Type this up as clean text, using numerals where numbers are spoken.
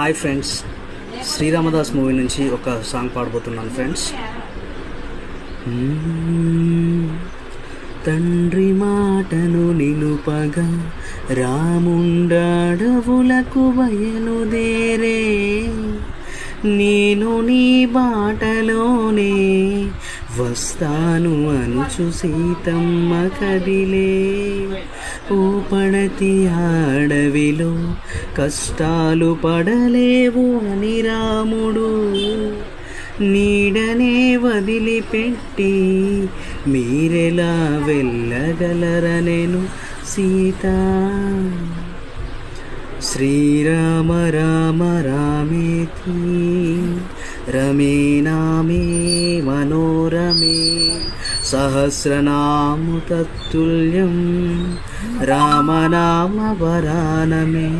Hi friends, Sri Ramadas movie నుంచి ఒక song పాడబోతున్నాను friends. తండ్రి మాటను నిలుపగా రాముండడవులకు బయలుదేరే, నేను నీ బాటలోనే వస్తాను అనుచు సీతమ్మ కదిలే. ఓ పడతి అడవిలో కష్టాలు పడలేవు అని రాముడు నీడనే వదిలిపెట్టి మీరెలా వెళ్ళగలరనెను సీత. శ్రీరామ రామ రామేతి రమే నామే మనోరమే, సహస్రనామ తత్తుల్యం రామనామ వరానమే.